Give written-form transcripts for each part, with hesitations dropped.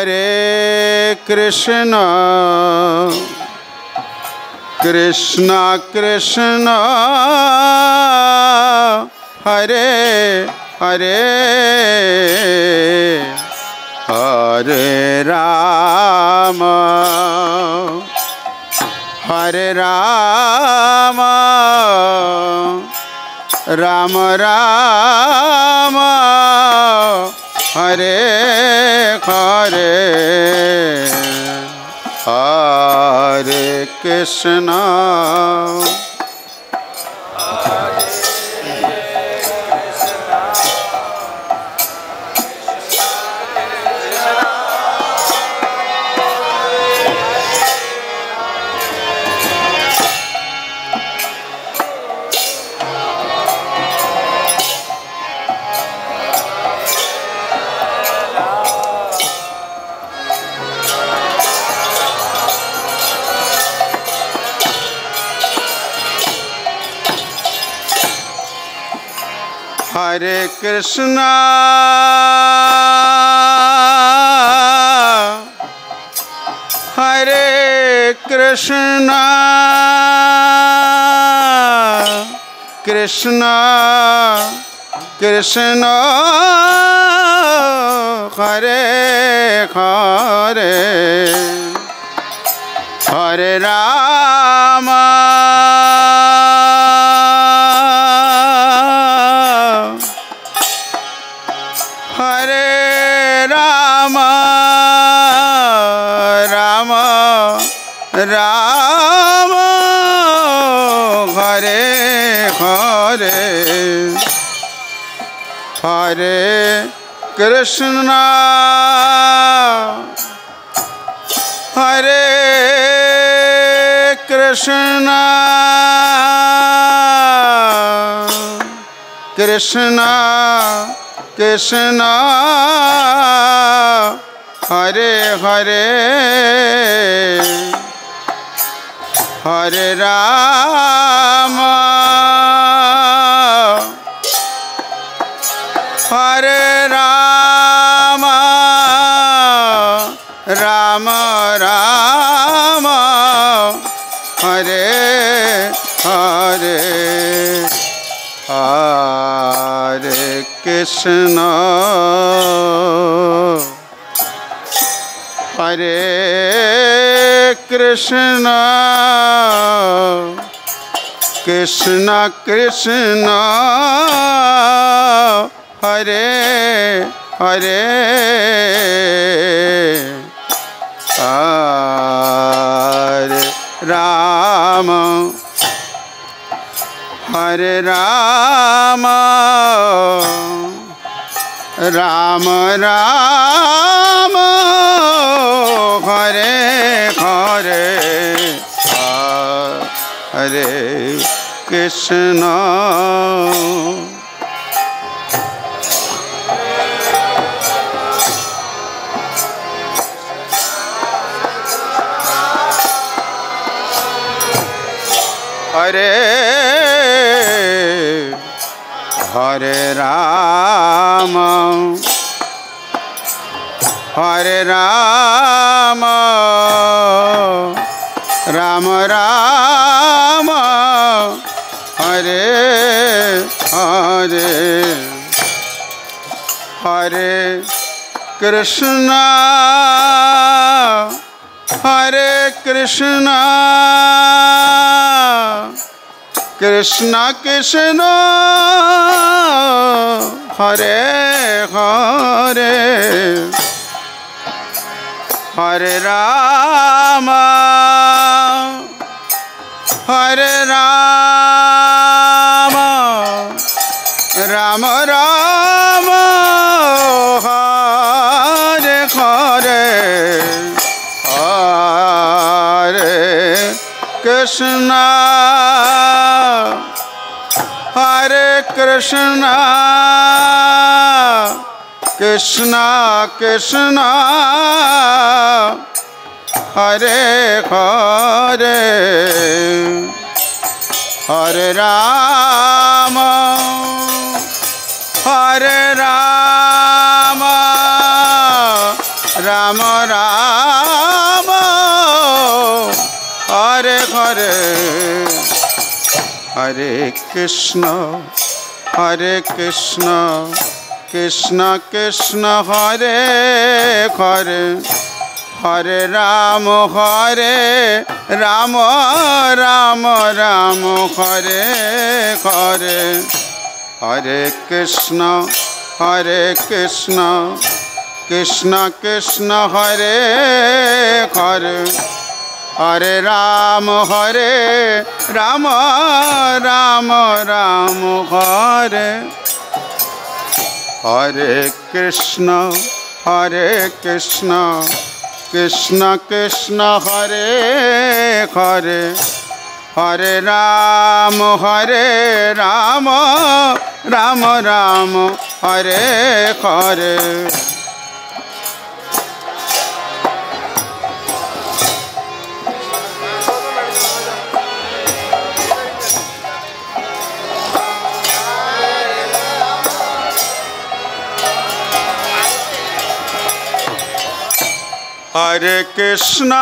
Hare Krishna, Krishna Krishna, Hare Hare, Hare Rama, Hare Rama, Rama Rama, Hare Hare, Hare Krishna, Hare Krishna, Hare Krishna, Krishna Krishna, Hare Hare, Hare Rama, Hare Rama, Rama Rama, Hare Hare, Hare Krishna, Hare Krishna, Krishna Krishna, Hare Hare, Hare Rama, Hare Rama, Rama Rama, Hare Hare, Hare Krishna, Hare Krishna, Krishna Krishna, Hare Hare, Hare Rama, Hare Rama, Rama Rama, Hare Hare, Hare Krishna, Hare Hare Rama, Hare Rama, Rama Rama, Hare Hare, Hare Krishna, Hare Krishna, Krishna Krishna, Hare Hare, Hare Rama, Hare Rama, Rama Rama, Hare Hare, Hare Krishna, Hare Krishna, Krishna Krishna, Hare Hare, Hare Rama, Hare Rama, Ram Ram Hare Hare Hare Krishna Krishna Krishna Hare Hare Hare Ram Ram Ram Hare Hare Hare Krishna Krishna Krishna Hare Hare Hare Ram Ram Ram Hare Hare Krishna Krishna Krishna Hare Hare Hare Ram Ram Ram Hare Hare Hare Krishna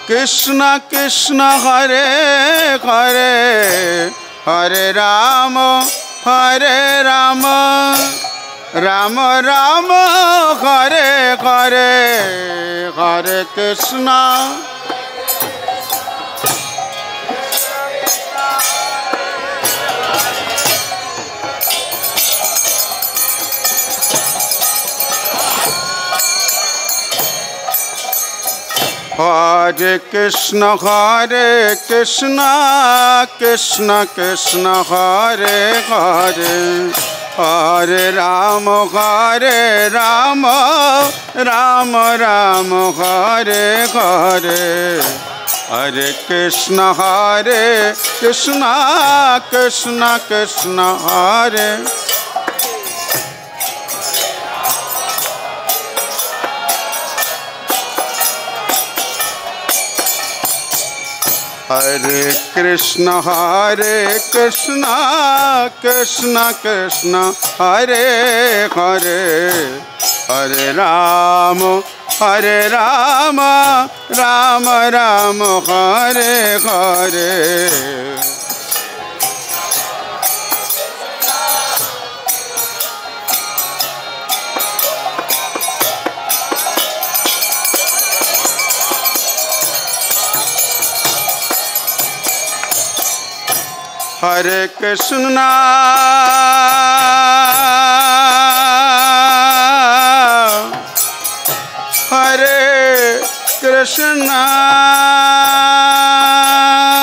Krishna Krishna Hare Hare Hare Ram Ram Ram Hare Hare Hare Krishna Hare Krishna Krishna Krishna Hare Hare Hare Ram Ram Ram Hare Hare Hare Krishna Krishna Krishna Hare Hare Krishna Krishna Krishna Hare Hare Hare Ram Ram Ram Hare Hare Hare Krishna Hare Krishna Krishna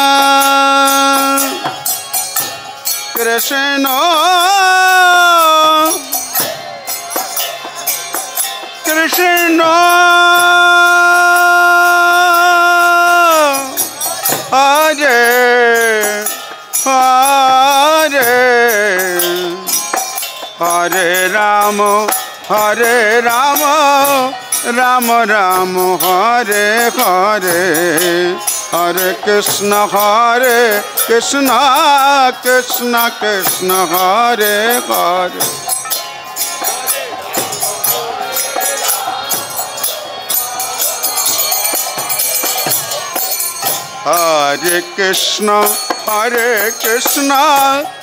Krishna Hare Hare Hare Ram Ram Ram Hare Hare Hare Krishna Krishna Krishna Hare Hare Hare Krishna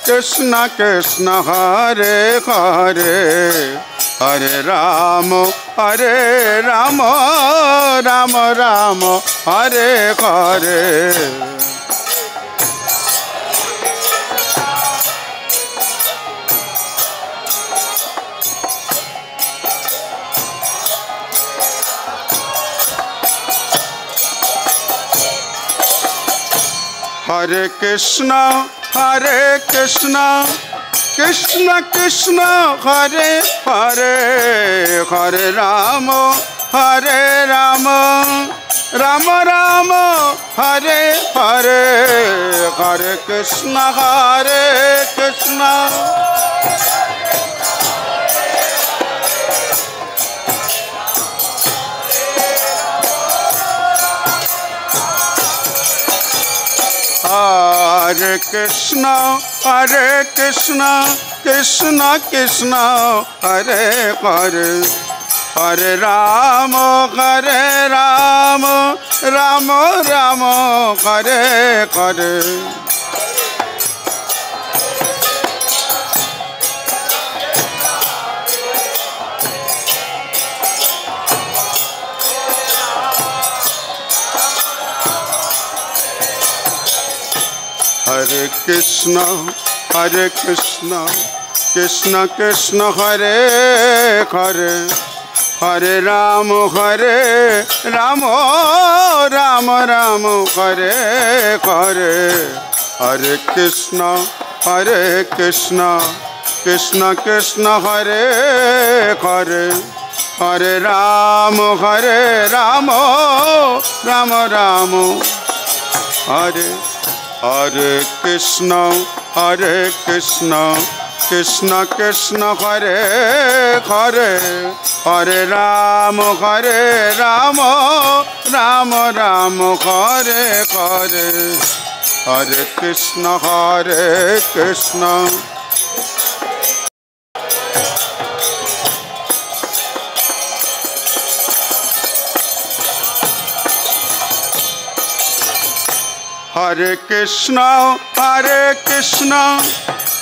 Krishna Krishna Hare Hare Hare Ram Ram Ram Hare Hare Hare Krishna Krishna Krishna Hare Hare Hare Ram Ram Ram Hare Hare Hare Krishna Hare Krishna Krishna Krishna Hare Hare Hare Ram Ram Ram Hare Hare Hare Krishna Krishna Krishna Hare Hare Hare Ram Ram Ram Hare Hare Hare Krishna Krishna Krishna Hare Hare Hare Ram Ram Hare Hare Krishna Krishna Krishna Hare Hare Hare Ram Ram Hare Hare Hare Krishna Hare Krishna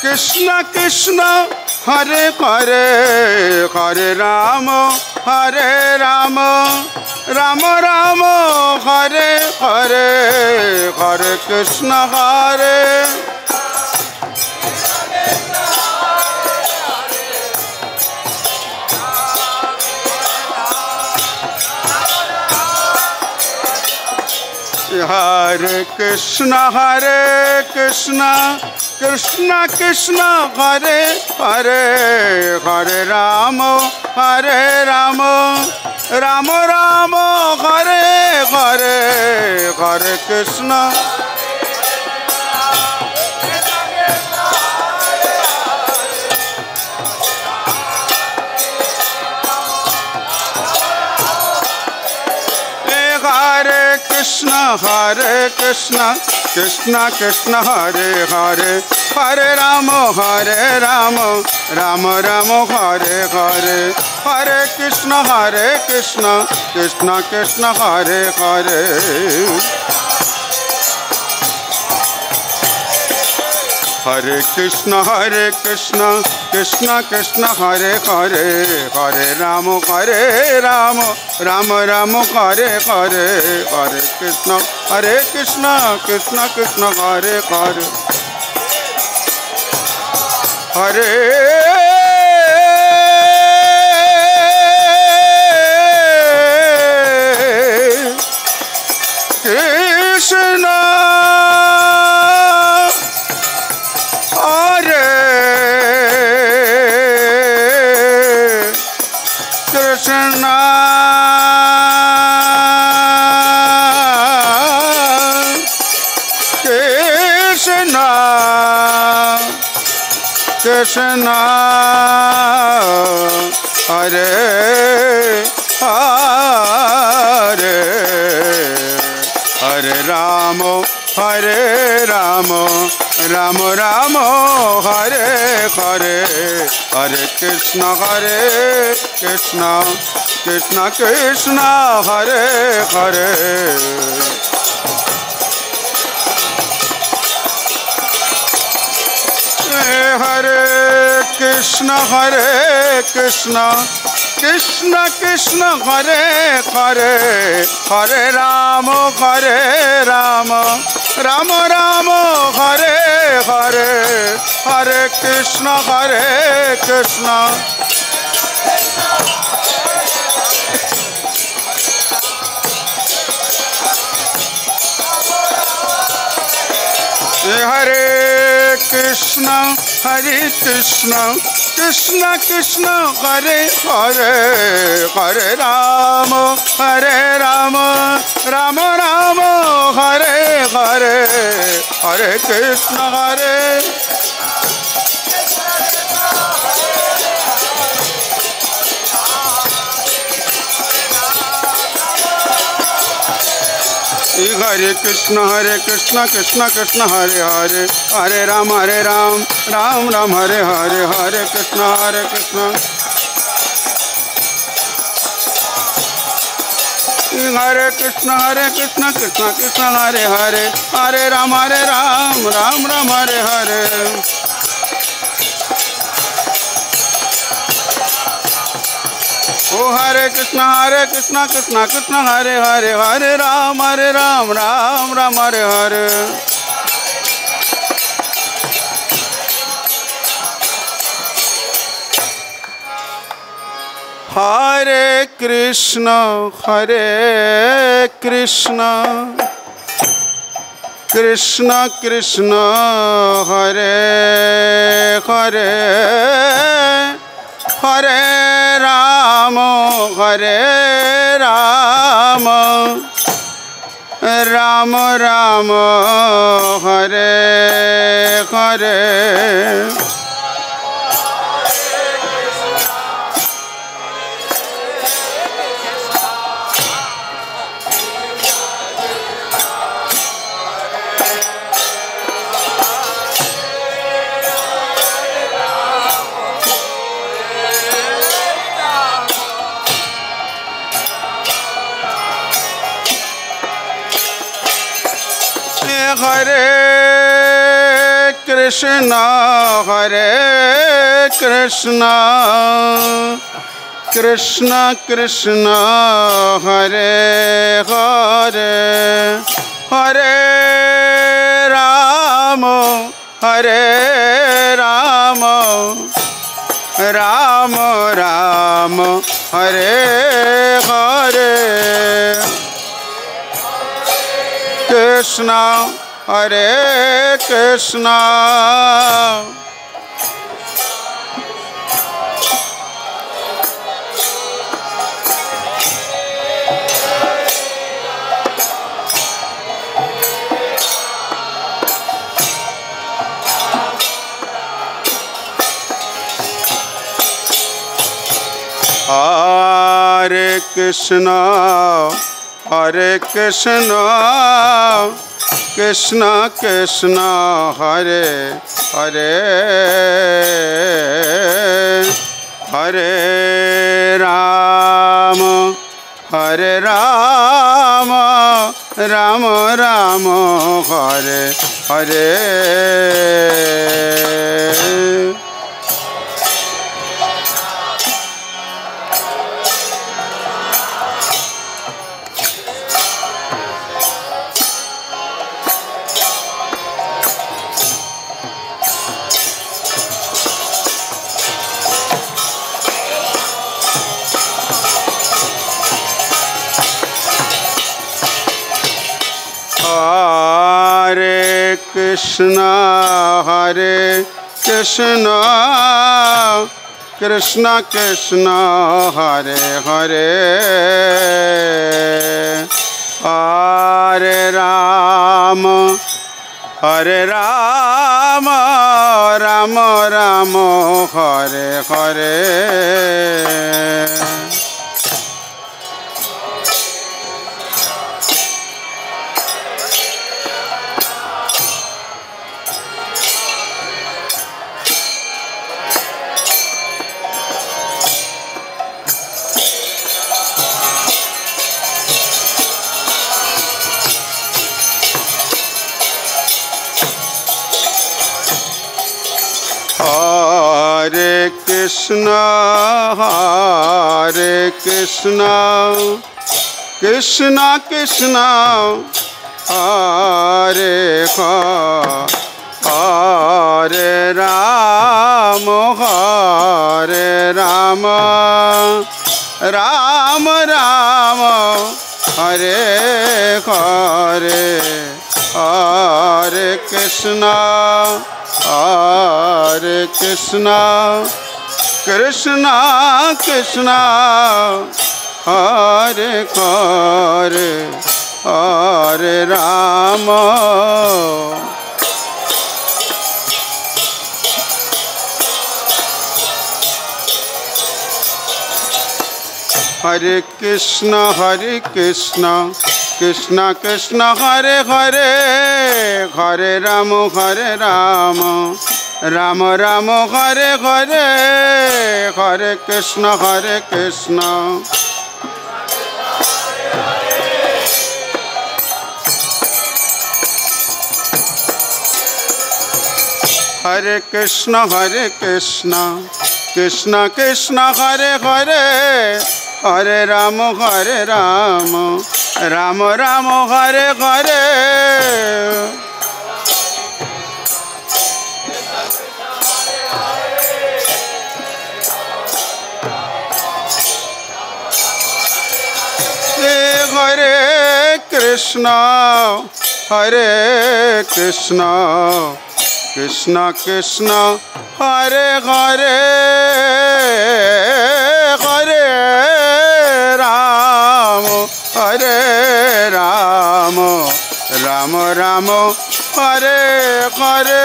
Krishna Krishna Hare Hare Hare Ram Ram Ram Hare Hare Hare Krishna Hare Hare Krishna Krishna Krishna Hare Hare Hare Ram Ram Hare Hare Hare Krishna Hare Krishna Krishna Hare Hare Hare Ram Ram Hare Hare Hare Krishna Krishna Hare Hare Hare Krishna Krishna Hare Hare Hare Ram Ram Hare Hare Hare Krishna Krishna Hare Hare Hare Krishna Krishna Krishna Hare Hare Hare Ram Ram Hare Hare Hare Krishna Krishna Hare Hare Hare Krishna Krishna Hare Hare Hare Ram Ram Hare Hare Hare Krishna Hare Krishna Krishna Hare Hare Hare Ram Ram Hare Hare Hare Krishna Hare Hare Krishna Krishna Hare Hare Hare Ram, Ram Ram, Hare Hare, Hare Krishna, Hare Krishna. Hare Krishna, Krishna Krishna, Hare Hare, Hare Ram, Ram Ram, Hare Hare. Oh Hare Krishna, Krishna Krishna, Hare Hare, Hare Ram, Ram Ram, Hare Hare. Hare Krishna, Krishna Krishna, Hare Hare, Hare Rama, Rama Rama, Hare Hare. Hare Krishna, Krishna Krishna, Hare Hare, Hare Rama, Rama Rama, Hare Hare. Krishna, Hare Krishna. Hare Krishna, Hare Krishna, Krishna Krishna, Hare Hare, Hare Rama, Rama Rama, Hare Hare. Hare Krishna, Krishna Krishna, Hare Hare, Hare Rama, Rama Rama, Hare Hare. Hare Krishna, Krishna Krishna, Hare Hare Rama, Rama Rama, Hare Hare, Hare Krishna, Hare Krishna, Krishna Krishna, Hare Hare, Hare Rama. Hare Krishna Krishna Krishna Hare Hare Hare Rama Rama Rama Hare Hare Hare Krishna Hare Krishna Hare Krishna Krishna Krishna Hare Hare Hare Rama Rama Rama Hare Hare Hare Krishna Krishna Krishna Hare Hare Hare Rama Rama Rama Hare Hare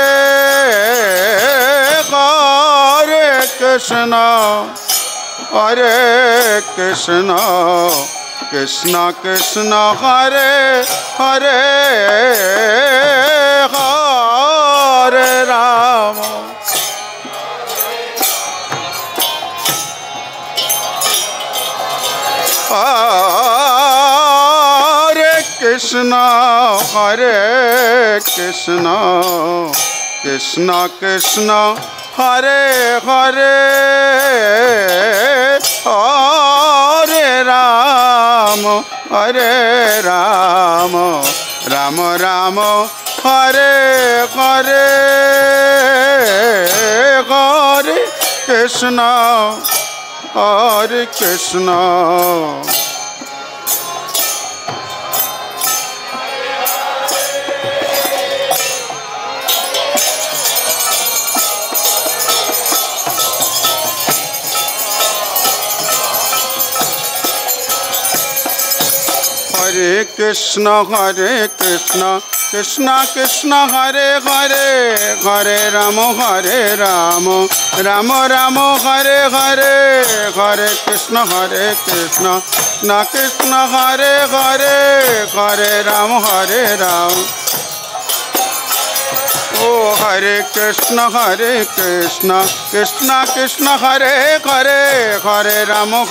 Hare Krishna Krishna Krishna Hare Hare Hare Rama Hare Krishna Krishna Krishna Hare Hare Hare Rama Rama Rama Hare Hare Hare Krishna Hare Krishna Krishna Krishna Hare Hare Hare Rama Rama Rama Hare Hare Hare Krishna Krishna Krishna Hare Hare Hare Rama Oh Hare Krishna Krishna Krishna Hare Hare Hare Rama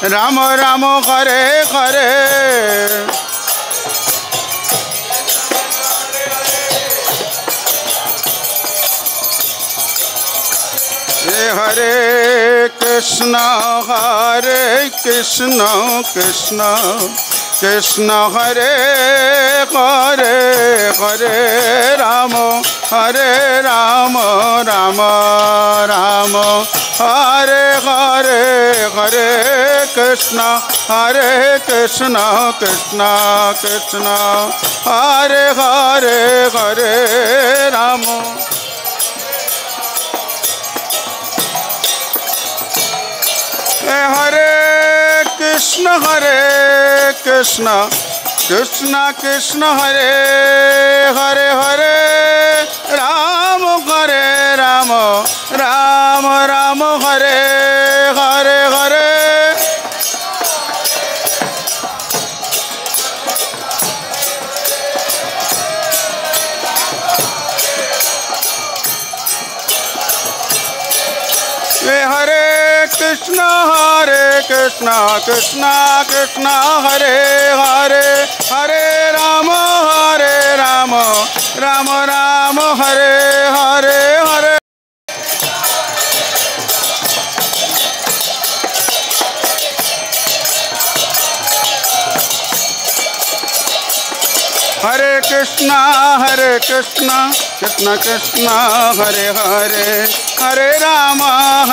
Rama Rama Hare Hare Hare Krishna Krishna Krishna Hare Hare Hare Rama Rama Rama Hare Hare Hare Krishna Krishna Hare Hare Hare Rama Hare Krishna Krishna Krishna Hare Hare Hare Rama Rama Hare Hare Hare Hare Krishna Krishna Hare Hare Hare Rama Rama Hare Hare Hare Hare Krishna Krishna Hare Hare Hare Rama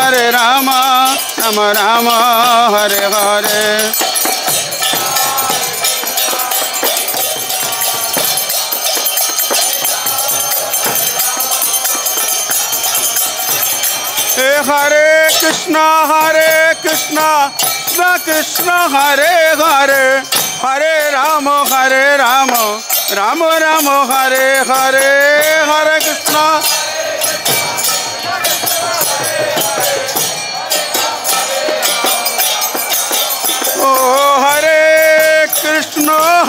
Rama Hare Hare Hare Krishna Krishna Hare Hare Hare Rama Rama Hare Hare Hare Krishna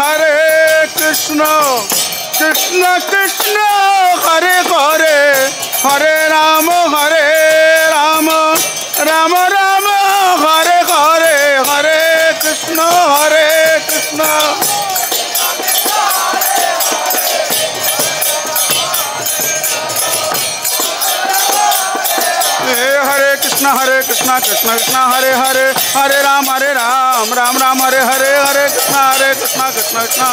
Hare Krishna Krishna Krishna Hare Hare Hare Ram Ram Ram Hare Hare Hare Krishna Hare Krishna Krishna Krishna Hare Hare Hare Ram Ram Ram Hare Hare Hare Krishna Krishna Krishna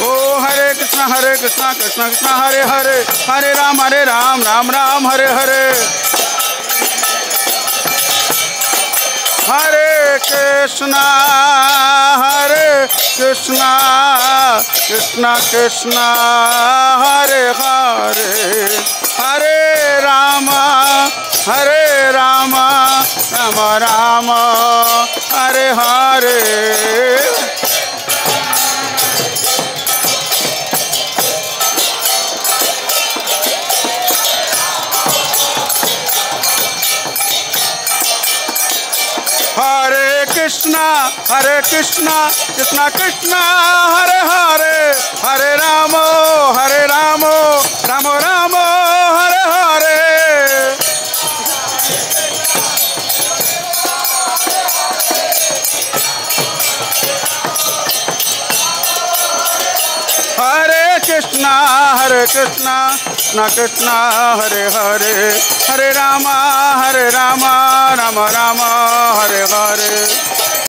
O Hare Krishna Krishna Krishna Hare Hare Hare Ram Ram Ram Hare Hare Hare Krishna Krishna Krishna Hare Hare Hare Ram Ram Ram Hare Hare Hare Krishna Krishna Krishna Hare Hare Hare Ram Ram Ram Hare Hare Hare Krishna Krishna Krishna Hare Hare Hare Ram Ram Ram Hare Hare